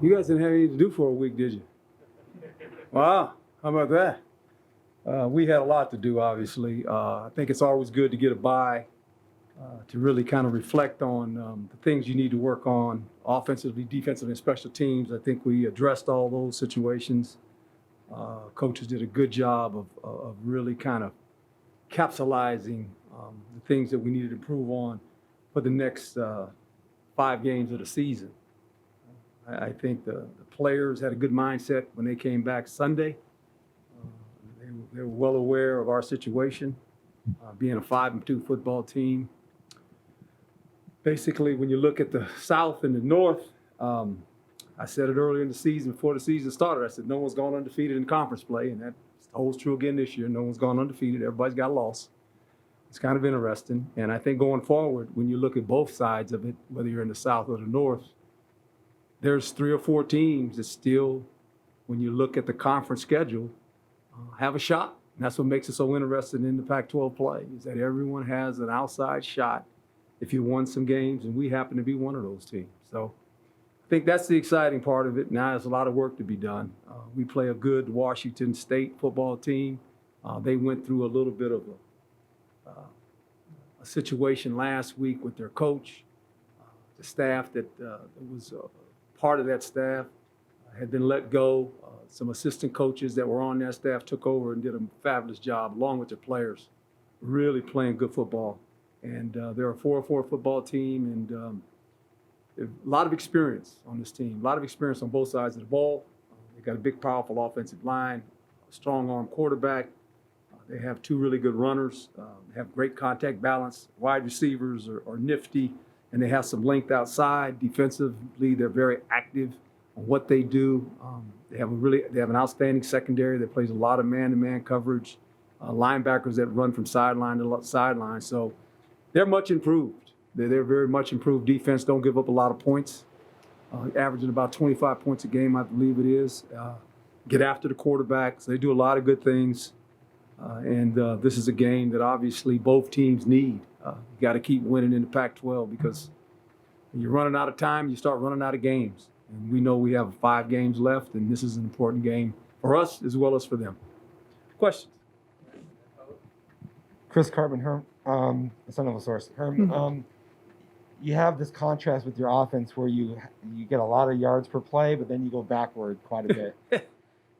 You guys didn't have anything to do for a week, did you? Wow, how about that? We had a lot to do, obviously. I think it's always good to get a bye, to really kind of reflect on the things you need to work on offensively, defensively, and special teams. I think we addressed all those situations. Coaches did a good job of really kind of capsulizing the things that we needed to improve on for the next 5 games of the season. I think the players had a good mindset when they came back Sunday. They were well aware of our situation, being a 5-2 football team. Basically, when you look at the South and the North, I said it earlier in the season, before the season started, I said no one's gone undefeated in conference play, and that holds true again this year. No one's gone undefeated. Everybody's got a loss. It's kind of interesting. And I think going forward, when you look at both sides of it, whether you're in the South or the North, there's 3 or 4 teams that still, when you look at the conference schedule, have a shot. And that's what makes it so interesting in the Pac-12 play, is that everyone has an outside shot if you won some games, and we happen to be one of those teams. So I think that's the exciting part of it. Now there's a lot of work to be done. We play a good Washington State football team. They went through a little bit of a situation last week with their coach. The staff that was part of that staff had been let go. Some assistant coaches that were on that staff took over and did a fabulous job, along with their players, really playing good football. And they're a 4-4 football team, and a lot of experience on this team, a lot of experience on both sides of the ball. They got a big, powerful offensive line, a strong-arm quarterback. They have 2 really good runners. They have great contact balance. Wide receivers are nifty, and they have some length outside. Defensively, they're very active on what they do. They have an outstanding secondary that plays a lot of man-to-man coverage, linebackers that run from sideline to sideline. So they're much improved. They're very much improved defense. Don't give up a lot of points, averaging about 25 points a game, I believe it is. Get after the quarterback. So they do a lot of good things. And this is a game that obviously both teams need. You got to keep winning in the Pac-12, because when you're running out of time, you start running out of games. And we know we have 5 games left, and this is an important game for us as well as for them. Questions? Chris Cartman, Herm, son of a source. Herm, you have this contrast with your offense where you get a lot of yards per play, but then you go backward quite a bit.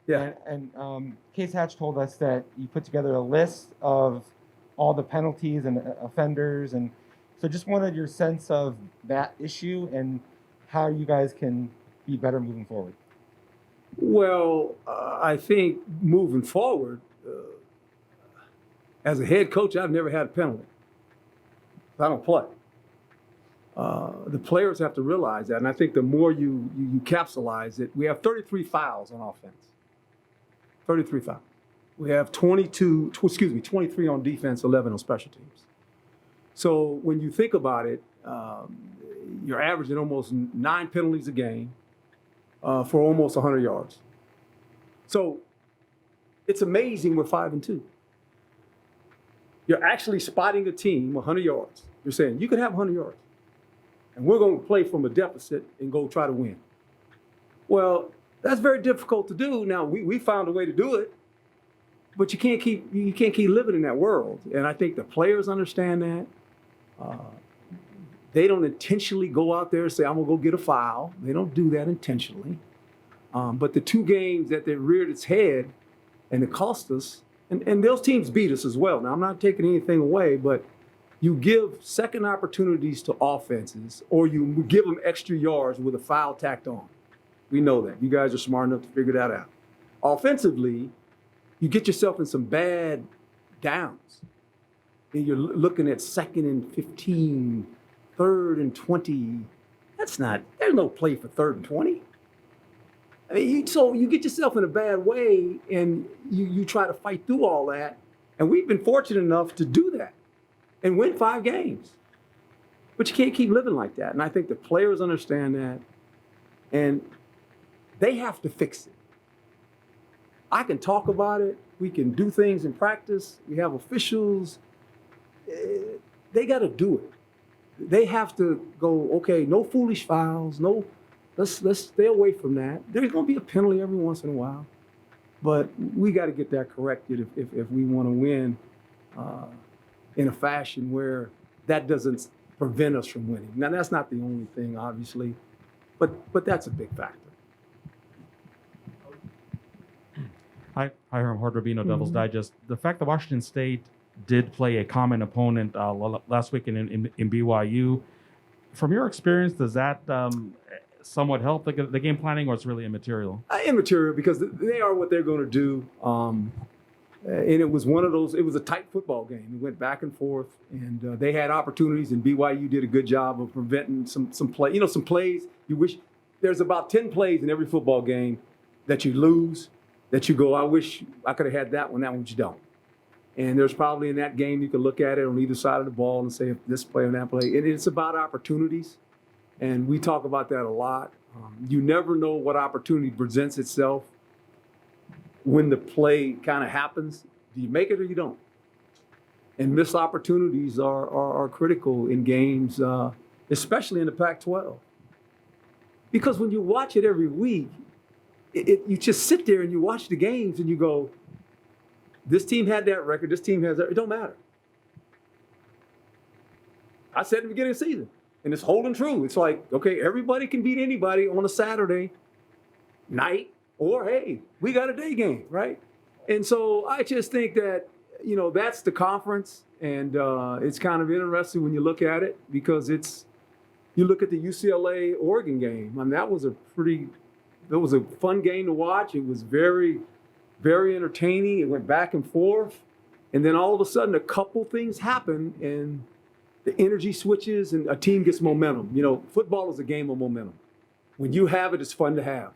Yeah. And Case Hatch told us that you put together a list of all the penalties and offenders, and so just wanted your sense of that issue and how you guys can be better moving forward. Well, I think moving forward, as a head coach, I've never had a penalty. I don't play. The players have to realize that, and I think the more you capsulize it, we have 33 fouls on offense. 33 fouls. We have 23 on defense, 11 on special teams. So when you think about it, you're averaging almost 9 penalties a game for almost 100 yards. So it's amazing we're 5-2. You're actually spotting a team 100 yards. You're saying you can have 100 yards, and we're going to play from a deficit and go try to win. Well, that's very difficult to do. Now we found a way to do it, but you can't keep living in that world. And I think the players understand that. They don't intentionally go out there and say, I'm gonna go get a foul. They don't do that intentionally. But the 2 games that they reared its head and it cost us, and those teams beat us as well. Now I'm not taking anything away, but you give second opportunities to offenses, or you give them extra yards with a foul tacked on. We know that. You guys are smart enough to figure that out. Offensively, you get yourself in some bad downs. And you're looking at 2nd and 15, 3rd and 20. There's no play for 3rd and 20. I mean, so you get yourself in a bad way, and you try to fight through all that. And we've been fortunate enough to do that and win 5 games. But you can't keep living like that. And I think the players understand that. And they have to fix it. I can talk about it. We can do things in practice. We have officials. They got to do it. They have to go, okay, no foolish fouls, no let's stay away from that. There's going to be a penalty every once in a while, but we got to get that corrected if we want to win in a fashion where that doesn't prevent us from winning. Now, that's not the only thing, obviously, but that's a big factor. Hi, Herm Edwards, Devil's Digest. The fact that Washington State did play a common opponent last week in BYU, from your experience, does that somewhat help the game planning, or it's really immaterial? Immaterial, because they are what they're going to do. And it was one of those, it was a tight football game. It went back and forth, and they had opportunities, and BYU did a good job of preventing some play. Some plays you wish, there's about 10 plays in every football game that you lose, that you go, I wish I could have had that one you don't. And there's probably in that game you could look at it on either side of the ball and say, if this play or that play. It's about opportunities, and we talk about that a lot. You never know what opportunity presents itself when the play kind of happens. Do you make it or you don't? And missed opportunities are critical in games, especially in the Pac-12. Because when you watch it every week, you just sit there and you watch the games and you go, this team had that record, this team has that. It don't matter. I said at the beginning of the season, and it's holding true. It's like, okay, everybody can beat anybody on a Saturday night, or hey, we got a day game, right? And so I just think that, that's the conference, and it's kind of interesting when you look at it, because you look at the UCLA-Oregon game. I mean, that was a fun game to watch. It was very, very entertaining. It went back and forth. And then all of a sudden, a couple things happen, and the energy switches, and a team gets momentum. Football is a game of momentum. When you have it, it's fun to have,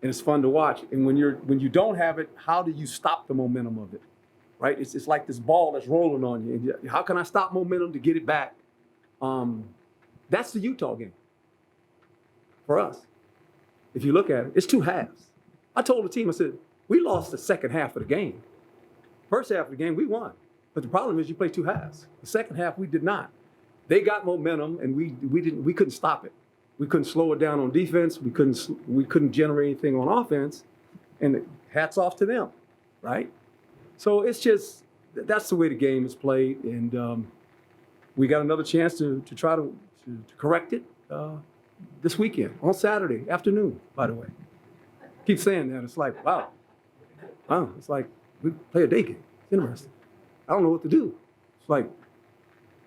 and it's fun to watch. And when you don't have it, how do you stop the momentum of it, right? It's like this ball that's rolling on you. And how can I stop momentum to get it back? That's the Utah game for us. If you look at it, it's two halves. I told the team, I said, we lost the second half of the game. First half of the game, we won. But the problem is you play two halves. The second half, we did not. They got momentum, and we couldn't stop it. We couldn't slow it down on defense. We couldn't generate anything on offense. And hats off to them, right? So it's just, that's the way the game is played. And we got another chance to try to correct it this weekend, on Saturday afternoon, by the way. Keep saying that. It's like, wow. It's like we play a day game. It's interesting. I don't know what to do. It's like,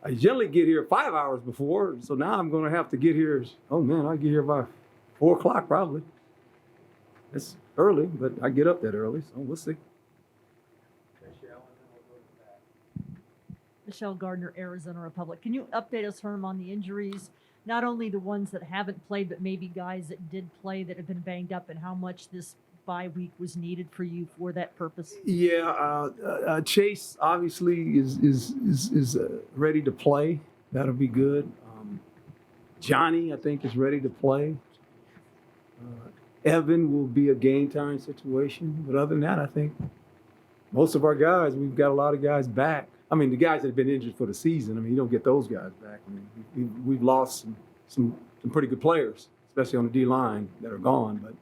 I generally get here 5 hours before, so now I'm going to have to get here. Oh, man, I get here by 4 o'clock probably. It's early, but I get up that early, so we'll see. Michelle Gardner, Arizona Republic. Can you update us, Herm, on the injuries, not only the ones that haven't played, but maybe guys that did play that have been banged up, and how much this bye week was needed for you for that purpose? Yeah, Chase obviously is ready to play. That'll be good. Johnny, I think, is ready to play. Evan will be a game time situation, but other than that, I think most of our guys, we've got a lot of guys back. I mean, the guys that have been injured for the season, I mean, you don't get those guys back. I mean, we've lost some pretty good players, especially on the D-line, that are gone, but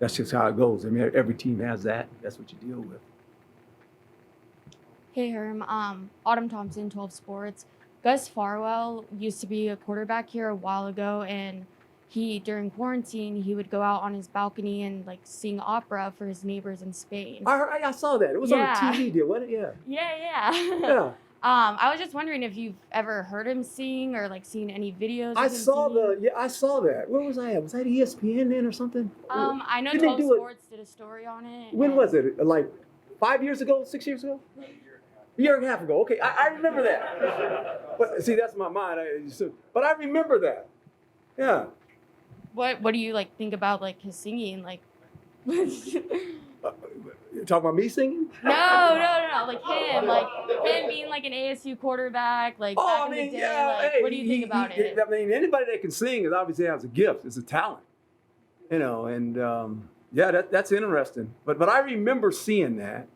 that's just how it goes. I mean, every team has that. That's what you deal with. Hey, Herm. Autumn Thompson, 12 Sports. Gus Farwell used to be a quarterback here a while ago, and during quarantine, he would go out on his balcony and sing opera for his neighbors in Spain. I saw that. It was on a TV deal, wasn't it? Yeah. Yeah. I was just wondering if you've ever heard him sing or seen any videos. I saw that. Where was I at? Was that ESPN then or something? I know 12 Sports did a story on it. When was it? Like 5 years ago? 6 years ago? A year and a half ago. Okay, I remember that. But see, that's my mind. But I remember that. Yeah. What do you think about his singing? You talking about me singing? No. Him. Him being an ASU quarterback, back in the day. Yeah, what do you think about it? I mean, anybody that can sing is obviously has a gift. It's a talent. And that's interesting. But I remember seeing that.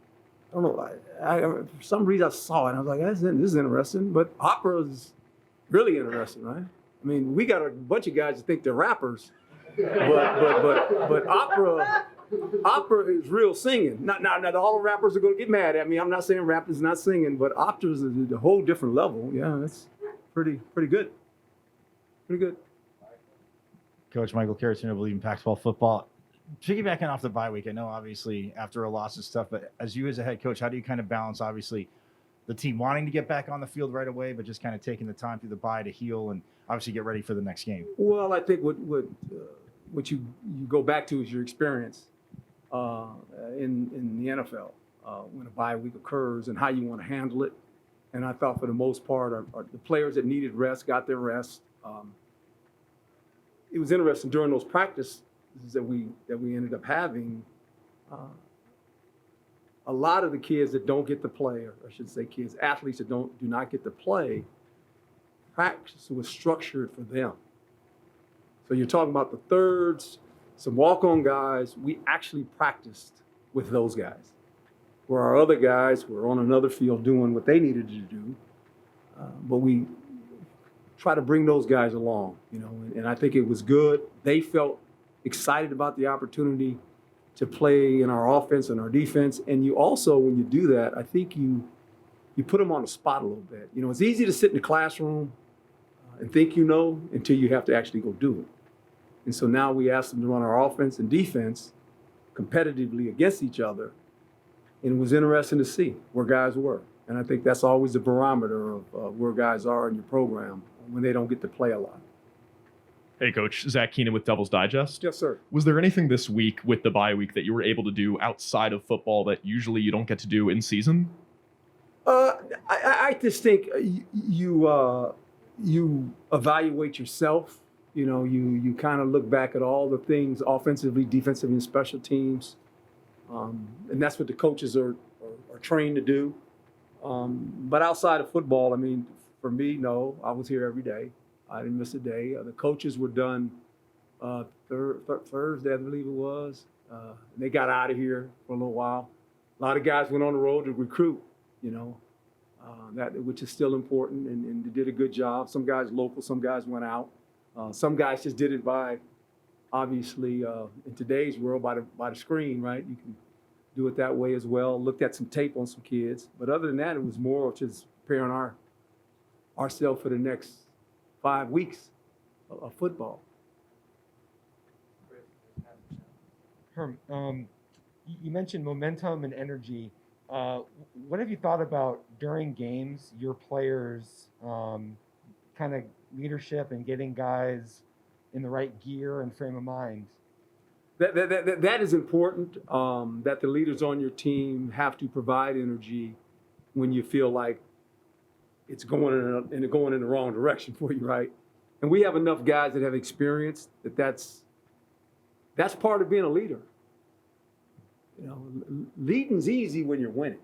I don't know. For some reason I saw it and I was like, this is interesting. But opera is really interesting, right? I mean, we got a bunch of guys that think they're rappers, but opera is real singing. Not all rappers are going to get mad at me. I'm not saying rap is not singing, but opera is a whole different level. Yeah, that's pretty good. Pretty good. Coach Michael Caratino, believe in Pac-12 football. Piggybacking off the bye week, I know obviously after a loss is tough, but as you as a head coach, how do you kind of balance obviously the team wanting to get back on the field right away, but just kind of taking the time through the bye to heal and obviously get ready for the next game? Well, I think what you go back to is your experience in the NFL when a bye week occurs and how you want to handle it. And I thought for the most part, the players that needed rest got their rest. It was interesting during those practices that we ended up having. A lot of the kids that don't get to play, or I should say kids, athletes that do not get to play, practice was structured for them. So you're talking about the thirds, some walk-on guys. We actually practiced with those guys, where our other guys were on another field doing what they needed to do. But we try to bring those guys along, and I think it was good. They felt excited about the opportunity to play in our offense and our defense. And you also, when you do that, I think you put them on the spot a little bit. It's easy to sit in the classroom and think until you have to actually go do it. And so now we asked them to run our offense and defense competitively against each other. And it was interesting to see where guys were. And I think that's always the barometer of where guys are in your program when they don't get to play a lot. Hey, Coach. Zach Keenan with Devil's Digest. Yes, sir. Was there anything this week with the bye week that you were able to do outside of football that usually you don't get to do in season? I just think you evaluate yourself. You kind of look back at all the things offensively, defensively, and special teams. And that's what the coaches are trained to do. But outside of football, I mean, for me, no, I was here every day. I didn't miss a day. The coaches were done Thursday, I believe it was. And they got out of here for a little while. A lot of guys went on the road to recruit, which is still important, and they did a good job. Some guys local, some guys went out. Some guys just did it by, obviously, in today's world, by the screen, right? You can do it that way as well. Looked at some tape on some kids. But other than that, it was more of just preparing ourselves for the next 5 weeks of football. Herm, you mentioned momentum and energy. What have you thought about during games, your players' kind of leadership and getting guys in the right gear and frame of mind? That is important, that the leaders on your team have to provide energy when you feel like it's going in the wrong direction for you, right? And we have enough guys that have experience that's part of being a leader. Leading's easy when you're winning.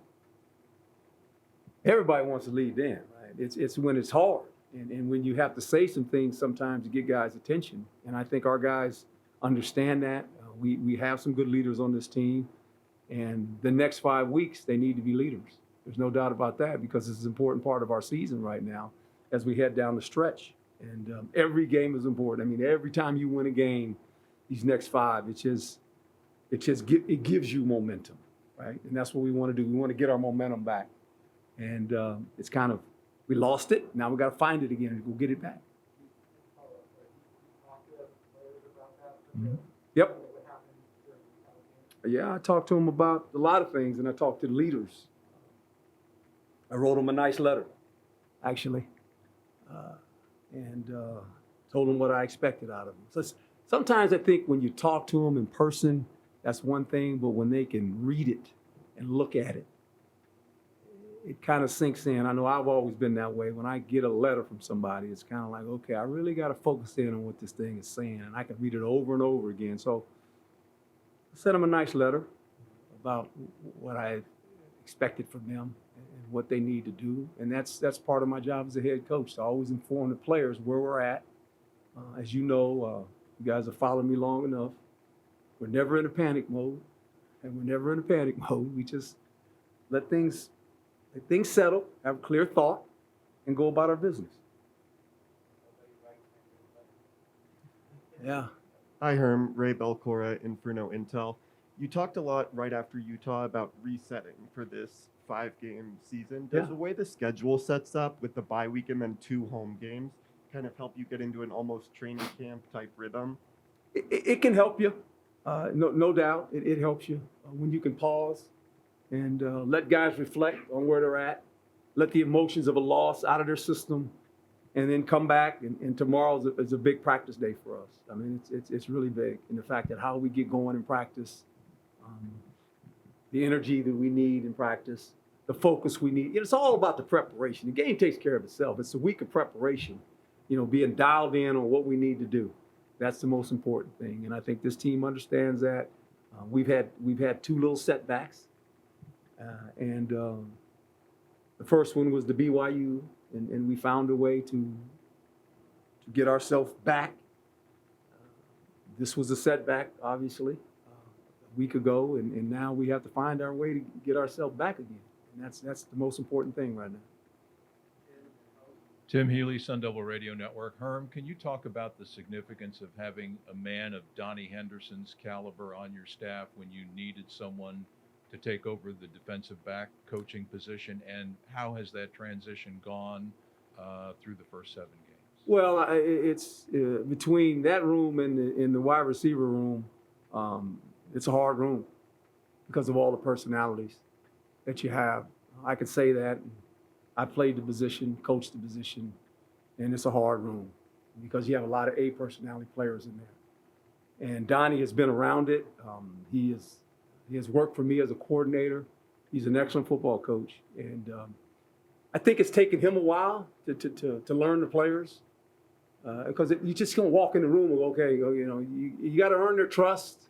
Everybody wants to lead then, right? It's when it's hard and when you have to say some things sometimes to get guys' attention. And I think our guys understand that. We have some good leaders on this team, and the next 5 weeks they need to be leaders. There's no doubt about that, because it's an important part of our season right now as we head down the stretch. And every game is important. I mean, every time you win a game, these next 5, it gives you momentum, right? And that's what we want to do. We want to get our momentum back. And it's kind of, we lost it. Now we got to find it again and go get it back. Mm-hmm. Yep. Yeah, I talked to them about a lot of things, and I talked to the leaders. I wrote them a nice letter, actually, and told them what I expected out of them. So sometimes I think when you talk to them in person, that's one thing, but when they can read it and look at it, it kind of sinks in. I know I've always been that way. When I get a letter from somebody, it's kind of like, okay, I really got to focus in on what this thing is saying, and I can read it over and over again. So I sent them a nice letter about what I expected from them and what they need to do. And that's part of my job as a head coach, to always inform the players where we're at. As you know, you guys have followed me long enough. We're never in a panic mode, and we're never in a panic mode. We just let things settle, have a clear thought, and go about our business. Yeah. Hi, Herm. Ray Belcora, Inferno Intel. You talked a lot right after Utah about resetting for this 5-game season. Does Yeah. the way the schedule sets up with the bye week and then 2 home games kind of help you get into an almost training camp type rhythm? It can help you. No doubt. It helps you when you can pause and let guys reflect on where they're at, let the emotions of a loss out of their system, and then come back. And tomorrow is a big practice day for us. I mean, it's really big in the fact that how we get going in practice, the energy that we need in practice, the focus we need. It's all about the preparation. The game takes care of itself. It's a week of preparation, being dialed in on what we need to do. That's the most important thing, and I think this team understands that. We've had 2 little setbacks, and the first one was the BYU, and we found a way to get ourselves back. This was a setback, obviously, a week ago, and now we have to find our way to get ourselves back again, and that's the most important thing right now. Tim Healy, Sun Devil Radio Network. Herm, can you talk about the significance of having a man of Donnie Henderson's caliber on your staff when you needed someone to take over the defensive back coaching position, and how has that transition gone through the first 7 games? Well, it's between that room and the wide receiver room. It's a hard room because of all the personalities that you have. I could say that. I played the position, coached the position, and it's a hard room because you have a lot of A personality players in there. And Donnie has been around it. He has worked for me as a coordinator. He's an excellent football coach, and I think it's taken him a while to learn the players because you just don't walk in the room and go, okay, you got to earn their trust.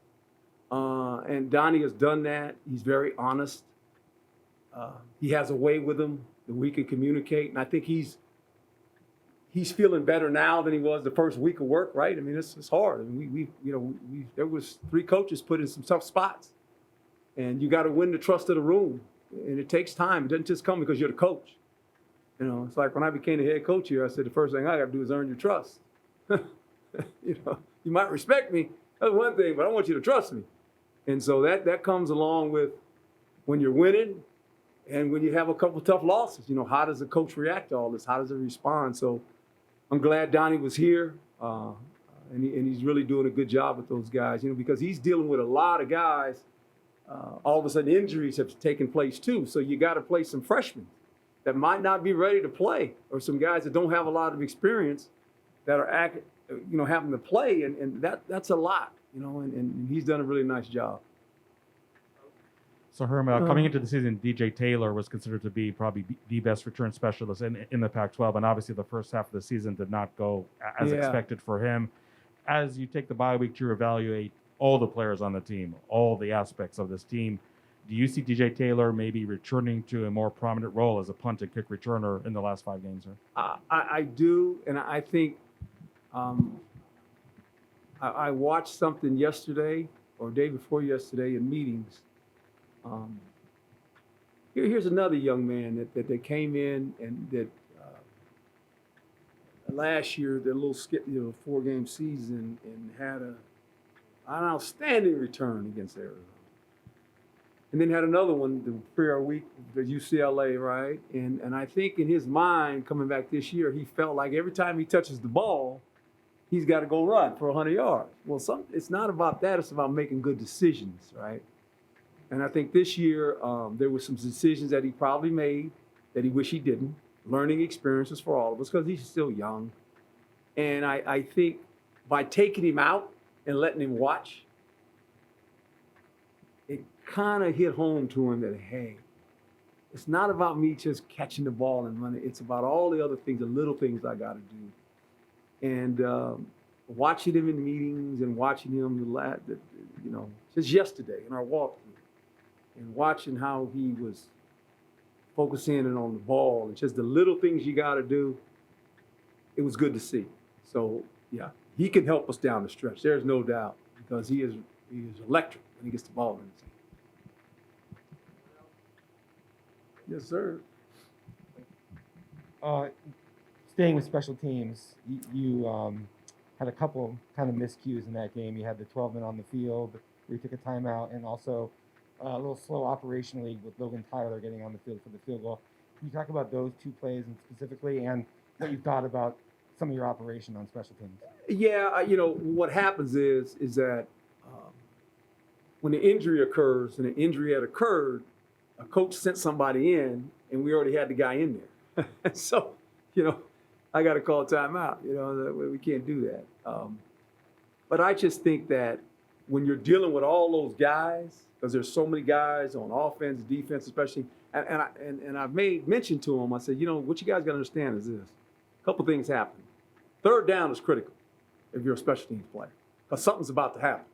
And Donnie has done that. He's very honest. He has a way with him that we can communicate, and I think he's feeling better now than he was the first week of work. Right? I mean, it's hard. I mean, there was 3 coaches put in some tough spots, and you got to win the trust of the room, and it takes time. It doesn't just come because you're the coach. It's like when I became the head coach here, I said the first thing I got to do is earn your trust. You might respect me, that's one thing, but I want you to trust me, and so that comes along with when you're winning. And when you have a couple tough losses, how does the coach react to all this? How does it respond? So I'm glad Donnie was here, and he's really doing a good job with those guys, because he's dealing with a lot of guys. All of a sudden, injuries have taken place too. So you got to play some freshmen that might not be ready to play, or some guys that don't have a lot of experience that are having to play, and that's a lot, and he's done a really nice job. So Herm, coming into the season, DJ Taylor was considered to be probably the best return specialist in the Pac-12, and obviously the first half of the season did not go as expected for him. As you take the bye week to evaluate all the players on the team, all the aspects of this team, do you see DJ Taylor maybe returning to a more prominent role as a punt and kick returner in the last 5 games? I do, and I think I watched something yesterday or day before yesterday in meetings. Here's another young man that came in and that last year, the little 4-game season, and had an outstanding return against Arizona. And then had another one the prior week at UCLA, right? And I think in his mind, coming back this year, he felt like every time he touches the ball, he's got to go run for 100 yards. Well, it's not about that. It's about making good decisions, right? And I think this year there were some decisions that he probably made that he wish he didn't. Learning experiences for all of us because he's still young. And I think by taking him out and letting him watch, it kind of hit home to him that, hey, it's not about me just catching the ball and running. It's about all the other things, the little things I got to do. And watching him in meetings and watching him, just yesterday in our walkthrough, and watching how he was focusing in on the ball and just the little things you got to do, it was good to see. So, yeah, he can help us down the stretch. There's no doubt because he is electric when he gets the ball in his hand. Yes, sir. Staying with special teams, you had a couple kind of miscues in that game. You had the 12 men on the field where you took a timeout, and also a little slow operationally with Logan Tyler getting on the field for the field goal. Can you talk about those two plays and specifically, and what you thought about some of your operation on special teams? Yeah, what happens is that when the injury occurs, and the injury had occurred, a coach sent somebody in, and we already had the guy in there. So, I got to call timeout. We can't do that. But I just think that when you're dealing with all those guys, because there's so many guys on offense, defense, especially, and I've made mention to them. I said, what you guys got to understand is this: a couple things happen. Third down is critical if you're a special teams player, because something's about to happen.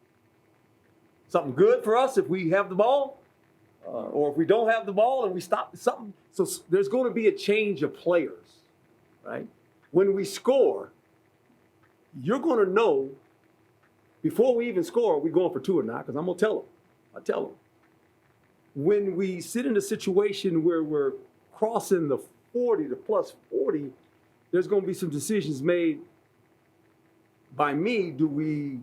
Something good for us if we have the ball, or if we don't have the ball and we stop something. So there's going to be a change of players, right? When we score, you're going to know before we even score, are we going for two or not? Because I'm going to tell them. I tell them. When we sit in a situation where we're crossing the 40, the plus 40, there's going to be some decisions made by me. Do we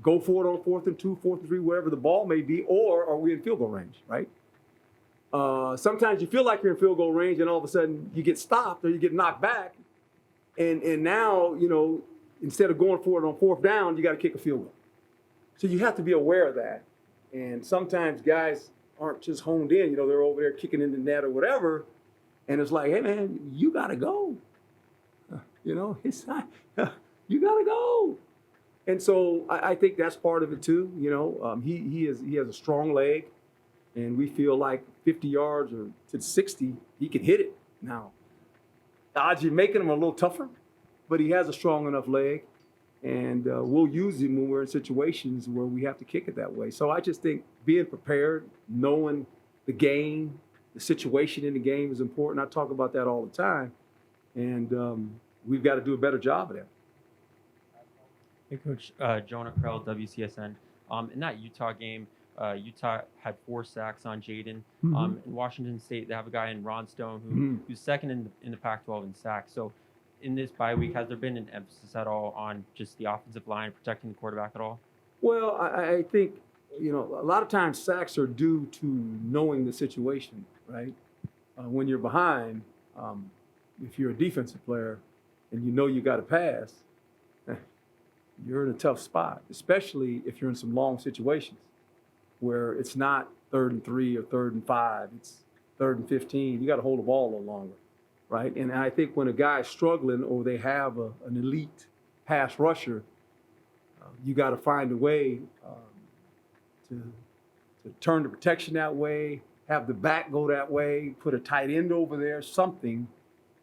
go for it on 4th and 2, 4th and 3, wherever the ball may be, or are we in field goal range, right? Sometimes you feel like you're in field goal range, and all of a sudden you get stopped or you get knocked back, and now, instead of going for it on 4th down, you got to kick a field goal. So you have to be aware of that. And sometimes guys aren't just honed in, they're over there kicking in the net or whatever, and it's like, hey man, you got to go. It's not, you got to go. And so I think that's part of it too. He has a strong leg, and we feel like 50 yards or to 60, he can hit it. Now, the odds you're making him are a little tougher, but he has a strong enough leg, and we'll use him when we're in situations where we have to kick it that way. So I just think being prepared, knowing the game, the situation in the game is important. I talk about that all the time, and we've got to do a better job of that. Hey, Coach. Jonah Krell, WCSN. In that Utah game, Utah had 4 sacks on Jaden. In Washington State, they have a guy in Ron Stone who's second in the Pac-12 in sacks. So in this bye week, has there been an emphasis at all on just the offensive line, protecting the quarterback at all? Well, I think, a lot of times sacks are due to knowing the situation, right? When you're behind, if you're a defensive player and you got to pass, you're in a tough spot, especially if you're in some long situations where it's not 3rd and 3 or 3rd and 5, it's 3rd and 15. You got to hold the ball a little longer, right? And I think when a guy's struggling or they have an elite pass rusher, you got to find a way to turn the protection that way, have the back go that way, put a tight end over there, something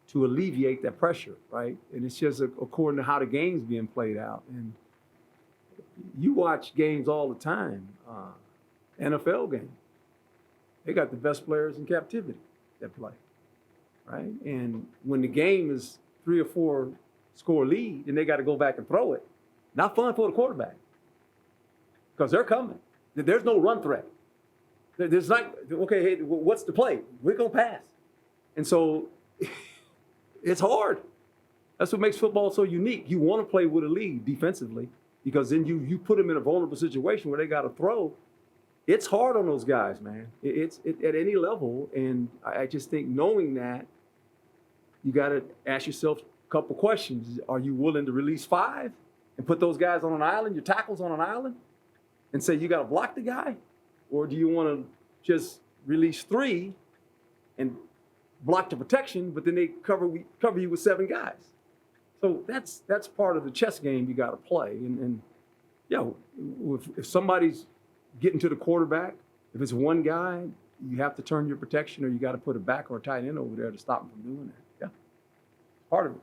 to alleviate that pressure, right? And it's just according to how the game's being played out. And you watch games all the time, NFL games. They got the best players in captivity that play, right? And when the game is 3 or 4 score lead and they got to go back and throw it, not fun for the quarterback because they're coming. There's no run threat. There's like, okay, hey, what's the play? We're going to pass. And so it's hard. That's what makes football so unique. You want to play with a lead defensively because then you put them in a vulnerable situation where they got to throw. It's hard on those guys, man. It's at any level. And I just think knowing that, you got to ask yourself a couple questions. Are you willing to release 5 and put those guys on an island, your tackles on an island, and say you got to block the guy? Or do you want to just release 3 and block the protection, but then they cover you with 7 guys? So that's part of the chess game you got to play. And if somebody's getting to the quarterback, if it's one guy, you have to turn your protection, or you got to put a back or a tight end over there to stop him from doing that. Yeah, part of it.